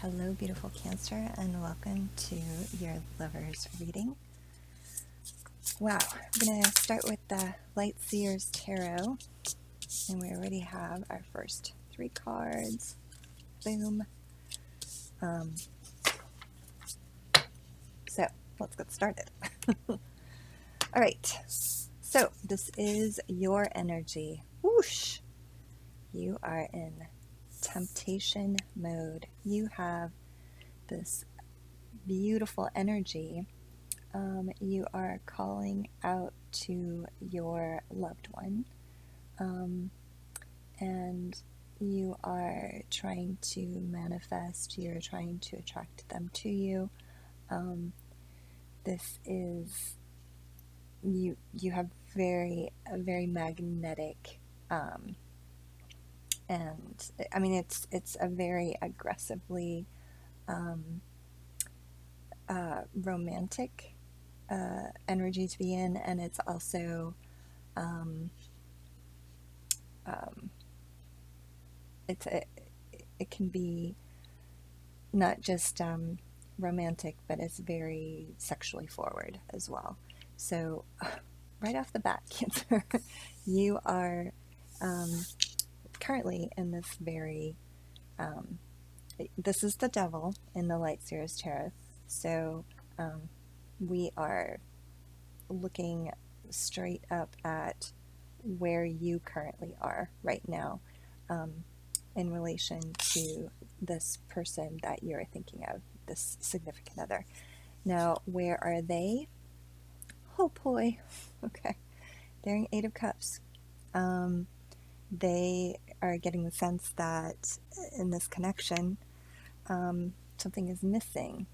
Hello, beautiful Cancer, and welcome to your Lover's reading. Wow, I'm going to start with the Light Seer's Tarot, and we already have our first 3 cards. Boom. So, let's get started. All right, so this is your energy. Whoosh! You are in temptation mode. You have this beautiful energy. You are calling out to your loved one, and you are trying to manifest, you're trying to attract them to you. This is, you have a very magnetic, and I mean, it's a very aggressively romantic energy to be in, and it's also it can be not just romantic, but it's very sexually forward as well. So right off the bat, Cancer, you are currently in this very this is the devil in the Light Seer's Tarot. So we are looking straight up at where you currently are right now in relation to this person that you're thinking of, this significant other. Now, where are they? Oh boy. Okay. They're in 8 of Cups. They are getting the sense that in this connection, something is missing.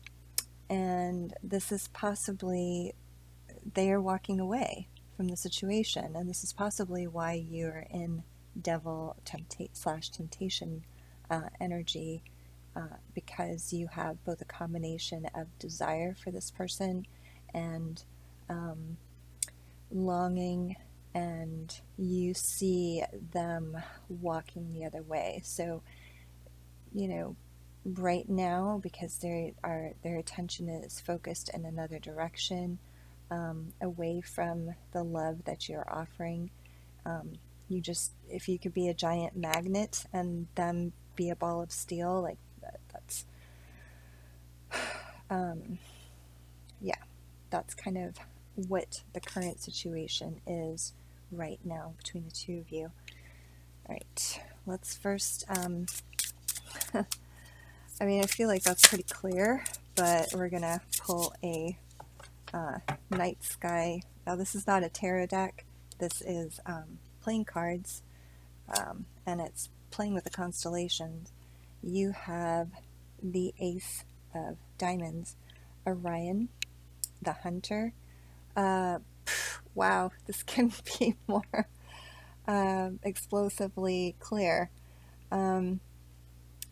And this is possibly, they are walking away from the situation. And this is possibly why you're in devil temptation energy, because you have both a combination of desire for this person and longing, and you see them walking the other way. So, right now, because their attention is focused in another direction, away from the love that you're offering, if you could be a giant magnet and them be a ball of steel, like that's that's kind of what the current situation is right now between the two of you. All right, let's first I mean, I feel like that's pretty clear, but we're gonna pull a night sky. Now, this is not a tarot deck. This is playing cards, and it's playing with the constellations. You have the Ace of Diamonds, Orion, the Hunter. Wow, this can be more explosively clear.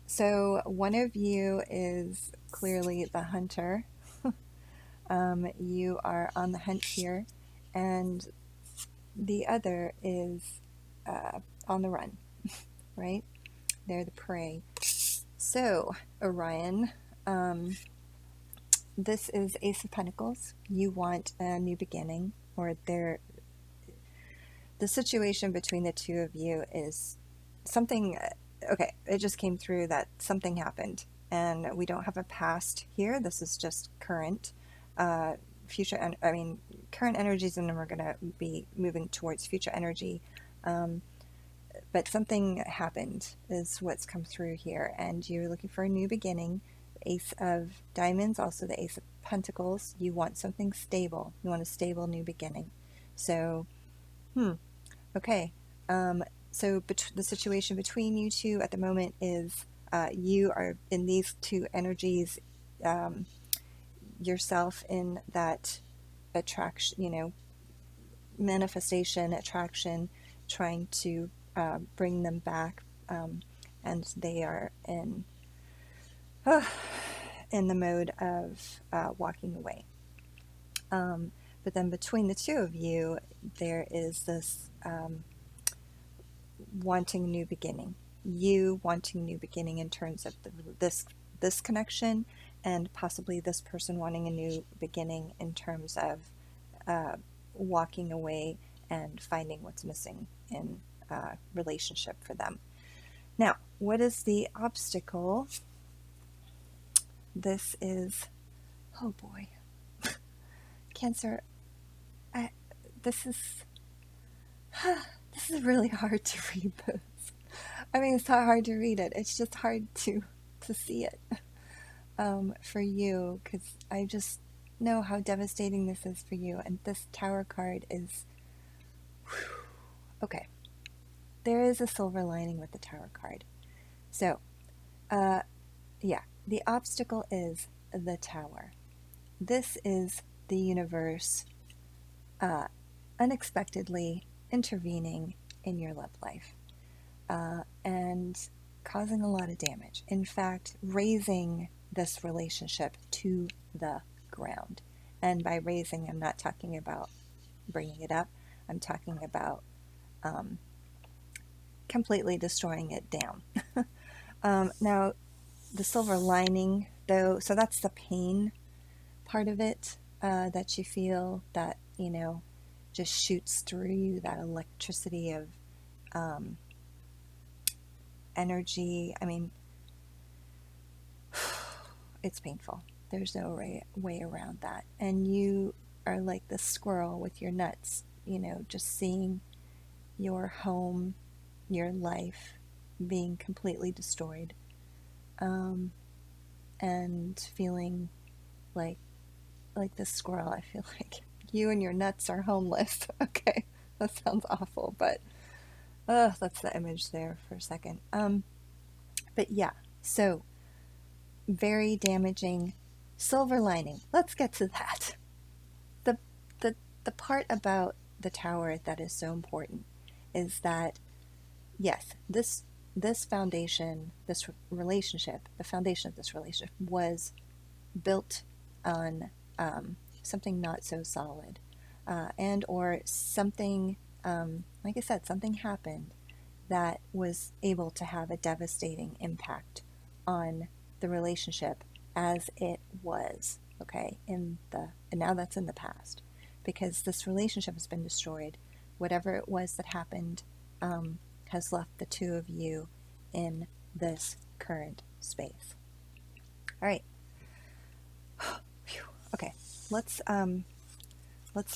So one of you is clearly the hunter. You are on the hunt here, and the other is on the run, right? They're the prey. So, Orion, this is Ace of Pentacles. You want a new beginning, or the situation between the two of you is something. Okay, it just came through that something happened, and we don't have a past here. This is just current, future. Current energies, and then we're going to be moving towards future energy. But something happened is what's come through here, and you're looking for a new beginning. Ace of Diamonds, also the Ace of Pentacles. You want something stable. You want a stable new beginning. So, okay. So the situation between you two at the moment is you are in these two energies, yourself in that attraction, manifestation, attraction, trying to bring them back, and they are in the mode of walking away. But then between the two of you, there is this wanting new beginning. You wanting new beginning in terms of this this connection and possibly this person wanting a new beginning in terms of walking away and finding what's missing in relationship for them. Now, what is the obstacle? This is, oh boy, Cancer. This is really hard to read this. I mean, it's not hard to read it. It's just hard to see it for you, because I just know how devastating this is for you. And this Tower card is, okay. There is a silver lining with the Tower card. So, yeah, the obstacle is the Tower. This is the universe unexpectedly intervening in your love life and causing a lot of damage. In fact, raising this relationship to the ground. And by raising, I'm not talking about bringing it up. I'm talking about completely destroying it down. Now, the silver lining, though, so that's the pain part of it that you feel, that, you know, just shoots through you, that electricity of energy. I mean, it's painful. There's no way around that. And you are like the squirrel with your nuts, you know, just seeing your home, your life being completely destroyed, and feeling like this squirrel. I feel like you and your nuts are homeless. Okay, that sounds awful, but that's the image there for a second. But yeah, so very damaging. Silver lining. Let's get to that. The part about the Tower that is so important is that, yes, this foundation, this relationship, the foundation of this relationship was built on something not so solid, and or something, like I said, something happened that was able to have a devastating impact on the relationship as it was, okay, and now that's in the past, because this relationship has been destroyed. Whatever it was that happened has left the two of you in this current space. All right. Okay, let's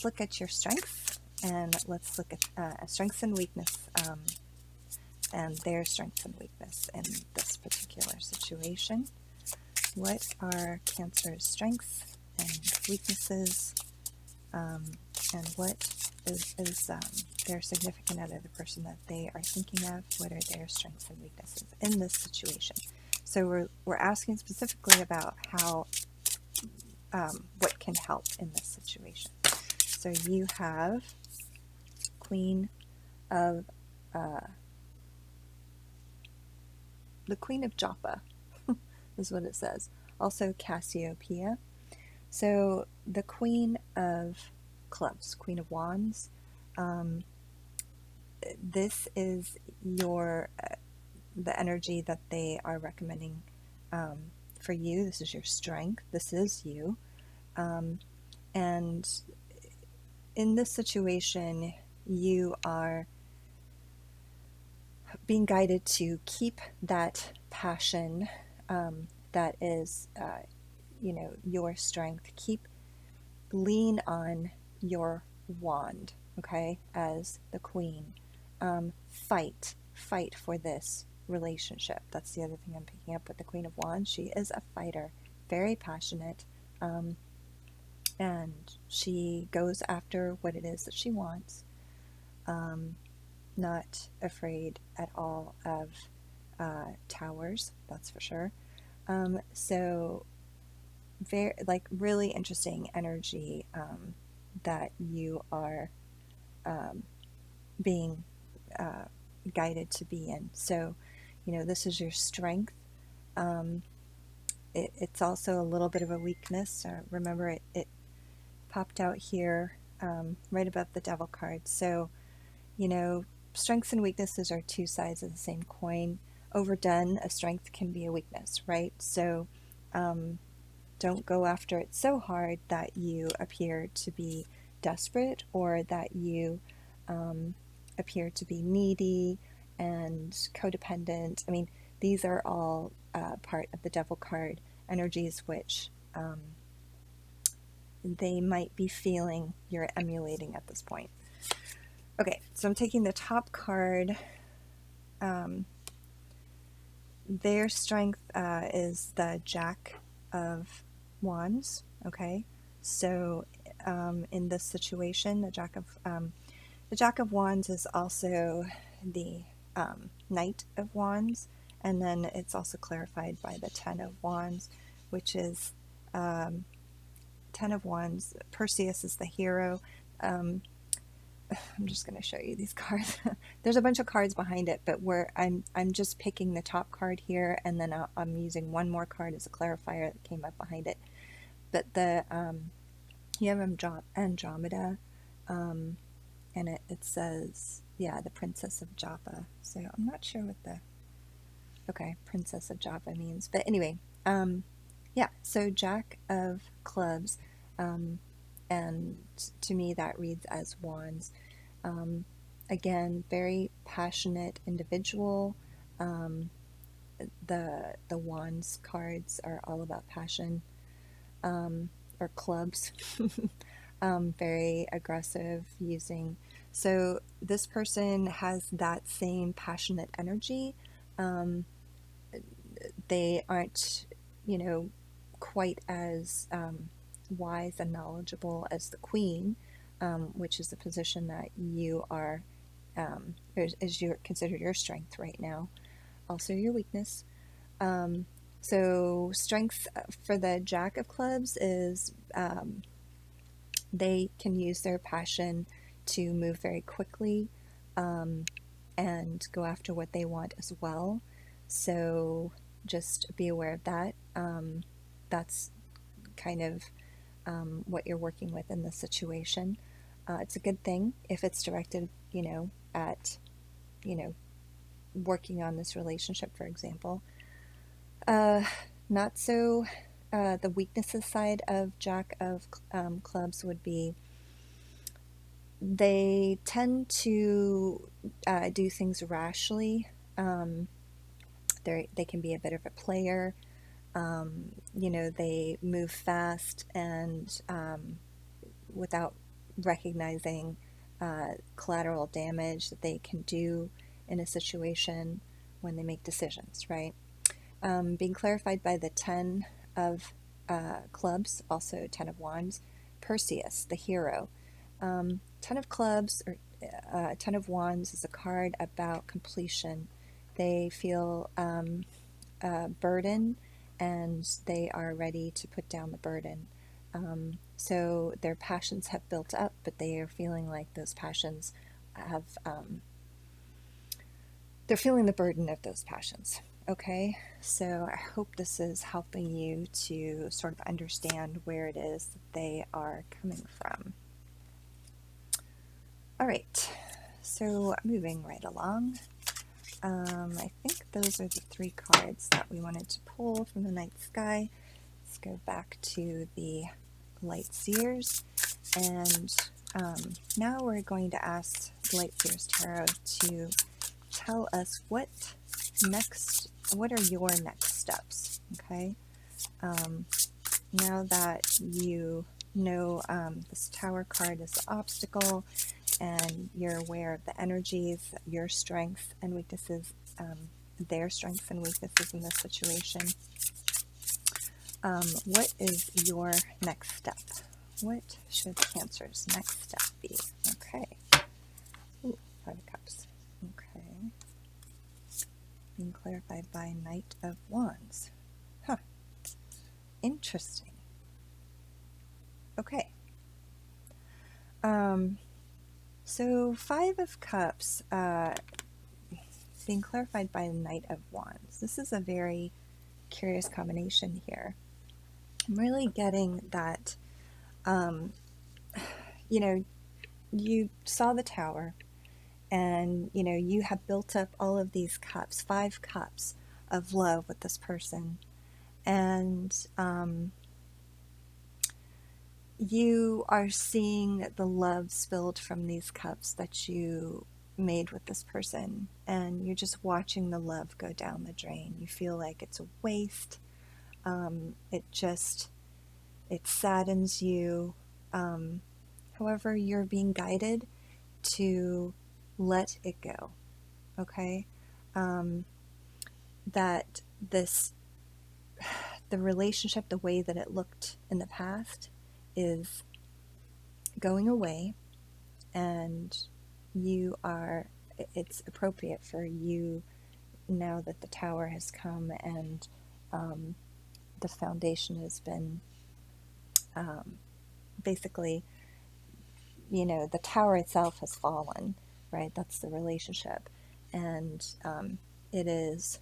look at your strengths, and let's look at strengths and weakness, and their strengths and weakness in this particular situation. What are Cancer's strengths and weaknesses, and what is their significant other, the person that they are thinking of? What are their strengths and weaknesses in this situation? So we're asking specifically about how, what can help in this situation. So you have Queen of the Queen of Joppa is what it says. Also Cassiopeia. So the Queen of Clubs, Queen of Wands. This is your the energy that they are recommending for you. This is your strength. This is you. And in this situation, you are being guided to keep that passion that is, your strength. Lean on your wand, okay, as the queen. Fight for this relationship. That's the other thing I'm picking up with the Queen of Wands. She is a fighter, very passionate, and she goes after what it is that she wants, not afraid at all of towers, that's for sure. So very, like, really interesting energy that you are being guided to be in. So, this is your strength. It's also a little bit of a weakness. Remember, it popped out here right above the Devil card. So, strengths and weaknesses are two sides of the same coin. overdone a strength can be a weakness, right? So don't go after it so hard that you appear to be desperate, or that you appear to be needy and codependent. I mean, these are all part of the devil card energies, which they might be feeling you're emulating at this point. Okay, so I'm taking the top card. Their strength is the Jack of Wands. Okay, so in this situation, the Jack of Wands is also the Knight of Wands, and then it's also clarified by the Ten of Wands, which is Ten of Wands. Perseus is the hero. I'm just going to show you these cards. There's a bunch of cards behind it, but I'm just picking the top card here, and then I'm using one more card as a clarifier that came up behind it. But you have Andromeda, and it says, yeah, the Princess of Joppa. So I'm not sure what Princess of Joppa means, but anyway, yeah. So Jack of Clubs. And to me that reads as Wands. Again, very passionate individual. The Wands cards are all about passion, or clubs. Very aggressive using. So this person has that same passionate energy. They aren't, quite as wise and knowledgeable as the Queen, which is the position that you are, is considered your strength right now, also your weakness. So strength for the Jack of Clubs is they can use their passion to move very quickly and go after what they want as well. So just be aware of that. That's kind of what you're working with in this situation. It's a good thing if it's directed, at, working on this relationship, for example. Not so, the weaknesses side of Jack of Clubs would be they tend to do things rashly. They can be a bit of a player. They move fast and without recognizing collateral damage that they can do in a situation when they make decisions, right? Being clarified by the Ten of Clubs, also Ten of Wands, Perseus, the hero. Ten of Clubs, or Ten of Wands, is a card about completion. They feel burden, and they are ready to put down the burden. So their passions have built up, but they are feeling like those passions have, they're feeling the burden of those passions. Okay, so I hope this is helping you to sort of understand where it is that they are coming from. All right, so moving right along. I think those are the three cards that we wanted to pull from the night sky. Let's go back to the Light Seers, and now we're going to ask the Light Seers Tarot to tell us what are your next steps, okay? Now that you know this Tower card is the obstacle, and you're aware of the energies, your strengths and weaknesses, their strengths and weaknesses in this situation, what is your next step? What should Cancer's next step be? Okay. Ooh, Five of Cups. Okay. Being clarified by Knight of Wands. Huh. Interesting. Okay. So Five of Cups, being clarified by Knight of Wands. This is a very curious combination here. I'm really getting that, you saw the Tower, And, you have built up all of these cups, 5 cups of love with this person. And you are seeing the love spilled from these cups that you made with this person. And you're just watching the love go down the drain. You feel like it's a waste. It saddens you. However, you're being guided to let it go. Okay? That the relationship, the way that it looked in the past, is going away, and it's appropriate for you, now that the tower has come and the foundation has been basically, the tower itself has fallen, right? That's the relationship. And it is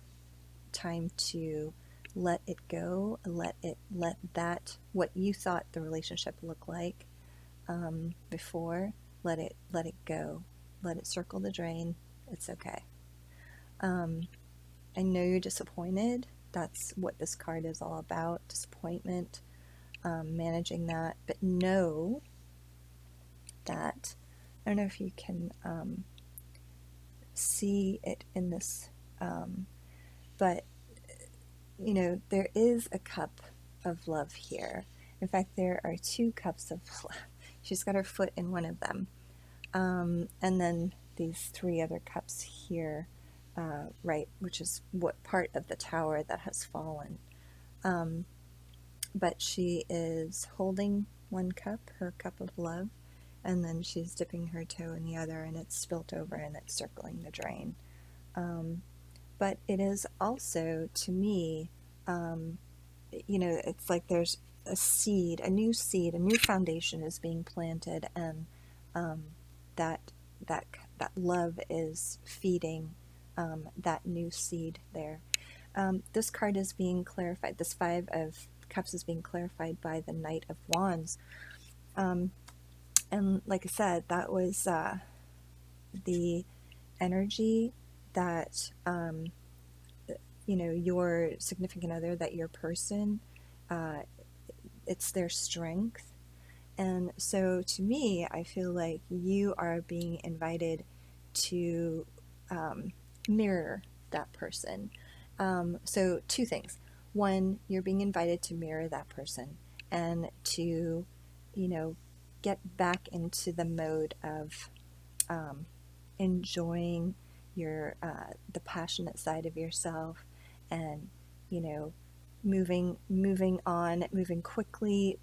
time to let it go, let that, what you thought the relationship looked like before, let it go, let it circle the drain. It's okay. I know you're disappointed. That's what this card is all about, disappointment, managing that. But know that, I don't know if you can see it in this, but there is a cup of love here. In fact, there are 2 cups of love. She's got her foot in one of them. And then these 3 other cups here, right, which is what part of the tower that has fallen. But she is holding one cup, her cup of love, and then she's dipping her toe in the other, and it's spilt over and it's circling the drain. But it is also, to me, it's like there's a seed, a new foundation is being planted, and that love is feeding that new seed there. This card is being clarified. This 5 of Cups is being clarified by the Knight of Wands. And like I said, that was the energy that your significant other, that your person, it's their strength. And so to me, I feel like you are being invited to mirror that person. So 2 things. One, you're being invited to mirror that person, and to, get back into the mode of enjoying the passionate side of yourself, and moving on, moving quickly,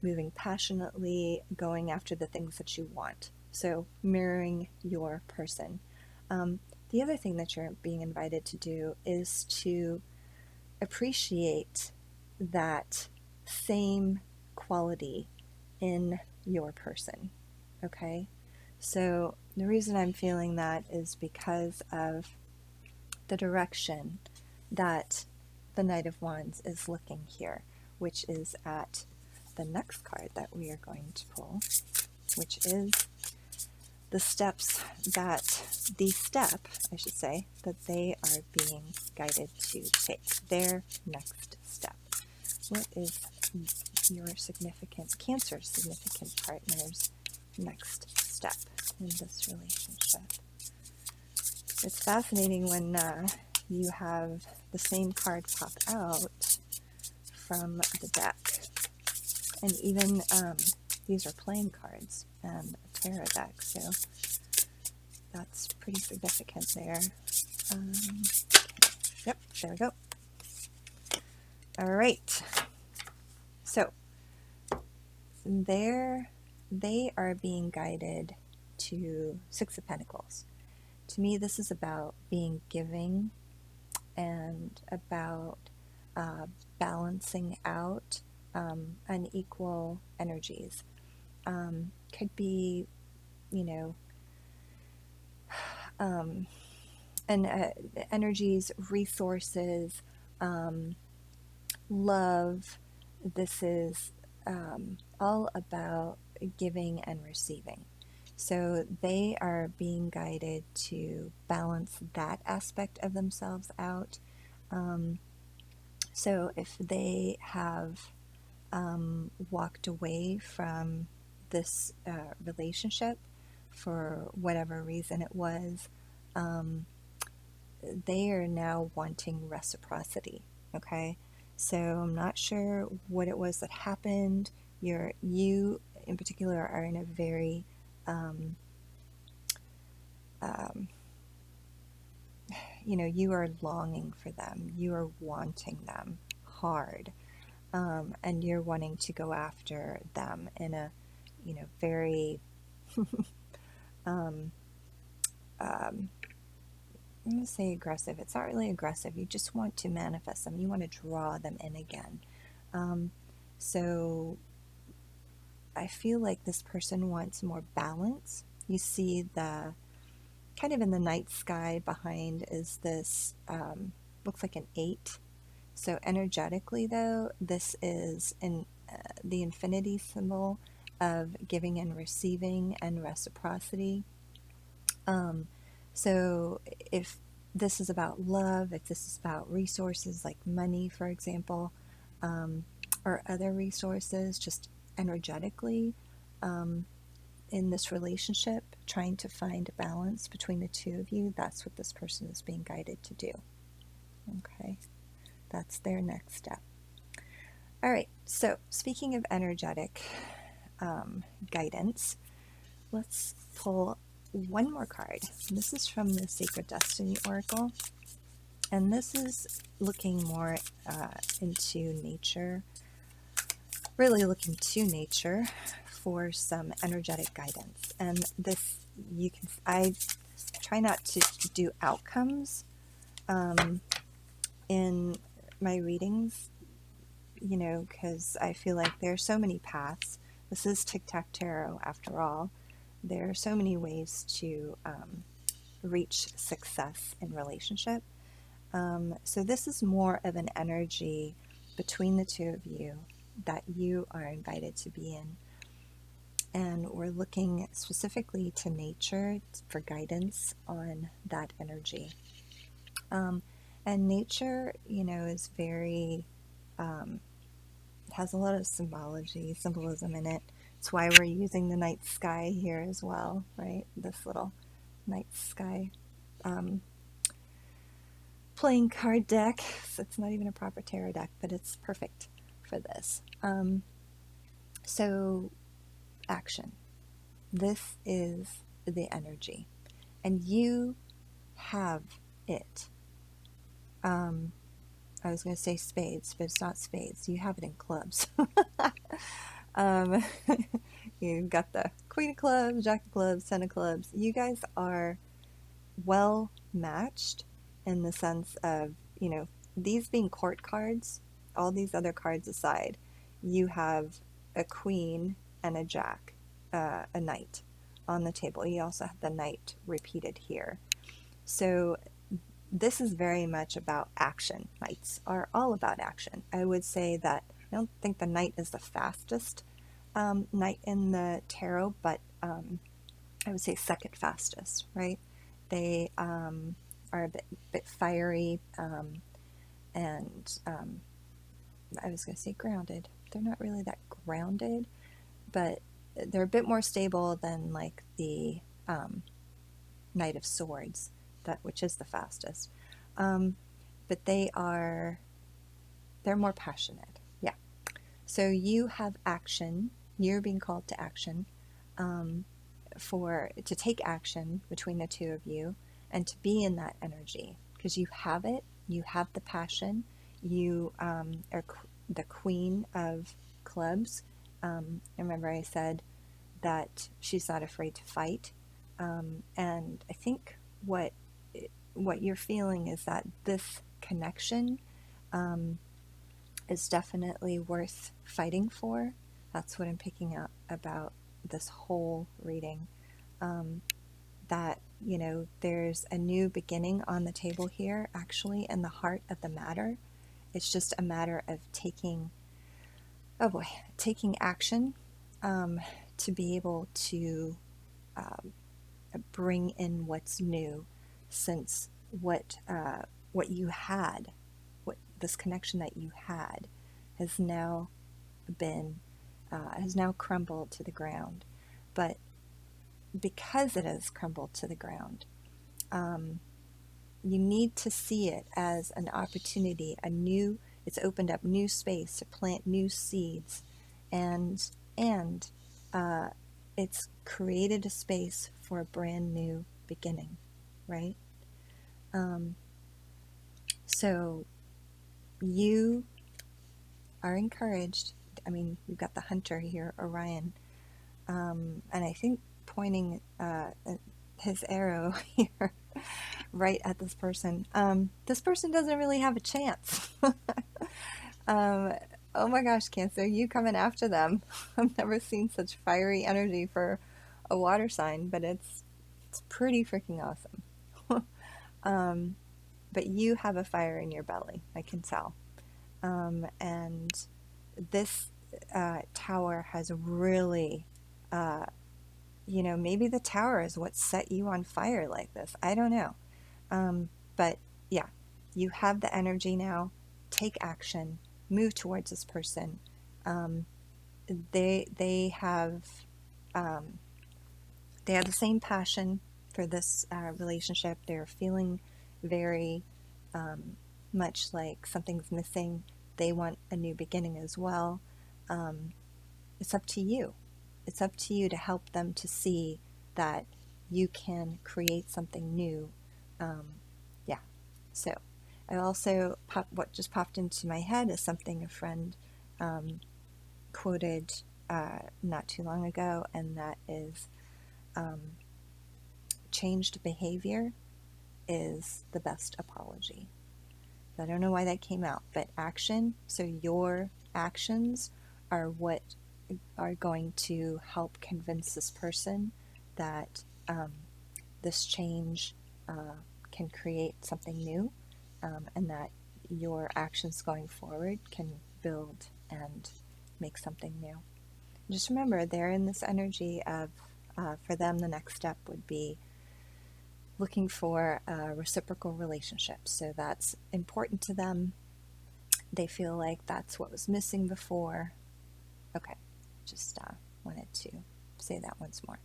moving passionately, going after the things that you want. So mirroring your person. The other thing that you're being invited to do is to appreciate that same quality in your person. Okay? So the reason I'm feeling that is because of the direction that the Knight of Wands is looking here, which is at the next card that we are going to pull, which is the step, I should say, that they are being guided to take, their next step. What is your Cancer's significant partner's next step in this relationship? It's fascinating when you have the same card pop out from the deck. And even these are playing cards and a tarot deck, so that's pretty significant there. Yep, there we go. All right. So they are being guided to 6 of Pentacles. To me, this is about being giving and about balancing out unequal energies. Could be, energies, resources, love. This is all about giving and receiving. So they are being guided to balance that aspect of themselves out. So if they have walked away from this relationship for whatever reason it was, um, they are now wanting reciprocity. Okay, so I'm not sure what it was that happened. You in particular are in a very um, um, you are longing for them, you are wanting them hard, and you're wanting to go after them in a very um, um, I'm going to say aggressive. It's not really aggressive. You just want to manifest them. You want to draw them in again. Um, so I feel like this person wants more balance. You see the kind of in the night sky behind is this, looks like an 8. So energetically, though, this is the infinity symbol of giving and receiving and reciprocity. Um, so if this is about love, if this is about resources like money, for example, um, or other resources, just energetically um, in this relationship, trying to find a balance between the two of you, that's what this person is being guided to do. Okay, that's their next step. All right, so speaking of energetic guidance, let's pull one more card. This is from the Sacred Destiny Oracle, and this is looking more into nature, really looking to nature for some energetic guidance. And this, I try not to do outcomes in my readings, because I feel like there are so many paths. This is tic-tac-tarot after all. There are so many ways to reach success in relationship. So this is more of an energy between the two of you that you are invited to be in. And we're looking specifically to nature for guidance on that energy. And nature, is very, has a lot of symbolism in it. It's why we're using the night sky here as well, right? This little night sky playing card deck. So it's not even a proper tarot deck, but it's perfect for this. So action. This is the energy, and you have it. I was going to say spades, but it's not spades. You have it in clubs. um, you've got the Queen of Clubs, Jack of Clubs, Ten of Clubs. You guys are well matched in the sense of, these being court cards, all these other cards aside, you have a queen and a jack, a knight on the table. You also have the knight repeated here. So this is very much about action. Knights are all about action. I would say that I don't think the knight is the fastest knight in the tarot, but I would say second fastest, right? They are a bit fiery, and I was going to say grounded. They're not really that grounded, but they're a bit more stable than like the Knight of Swords, which is the fastest. But they're more passionate. Yeah. So you have action. You're being called to action, to take action between the two of you, and to be in that energy because you have it. You have the passion. You are the Queen of Clubs. Remember, I said that she's not afraid to fight, and I think what you're feeling is that this connection is definitely worth fighting for. That's what I'm picking up about this whole reading. That, there's a new beginning on the table here, actually, in the heart of the matter. It's just a matter of taking action to be able to bring in what's new, since what you had, what this connection that you had, has now been has now crumbled to the ground. But because it has crumbled to the ground, you need to see it as an opportunity, it's opened up new space to plant new seeds, and uh, it's created a space for a brand new beginning, right? Um, so you are encouraged. I mean, we've got the hunter here, Orion, and I think pointing his arrow here right at this person. This person doesn't really have a chance. um, oh my gosh, Cancer, you coming after them. I've never seen such fiery energy for a water sign, but it's pretty freaking awesome. um, but you have a fire in your belly, I can tell. And this tower has really, maybe the tower is what set you on fire like this. I don't know. But yeah, you have the energy now. Take action. Move towards this person. Um, they have the same passion for this relationship. They're feeling very much like something's missing. They want a new beginning as well. It's up to you. It's up to you to help them to see that you can create something new. Yeah. So I also what just popped into my head is something a friend quoted not too long ago, and that is changed behavior is the best apology. So I don't know why that came out, but action. So your actions are what are going to help convince this person that this change can create something new, and that your actions going forward can build and make something new. Just remember, they're in this energy of, for them, the next step would be looking for a reciprocal relationship. So that's important to them. They feel like that's what was missing before. Okay, just wanted to say that once more.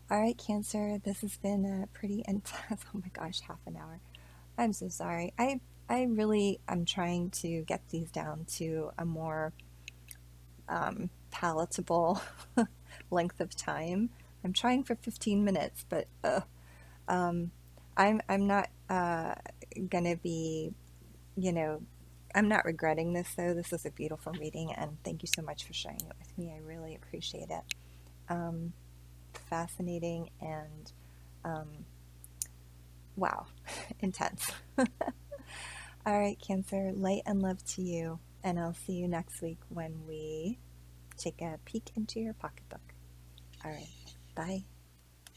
All right, Cancer, this has been pretty intense. Oh my gosh, half an hour. I'm so sorry. I really am trying to get these down to a more palatable length of time. I'm trying for 15 minutes, but I'm not gonna be, I'm not regretting this though. This is a beautiful reading, and thank you so much for sharing it with me. I really appreciate it. Fascinating and wow, intense. All right, Cancer, light and love to you, and I'll see you next week when we take a peek into your pocketbook. All right, bye.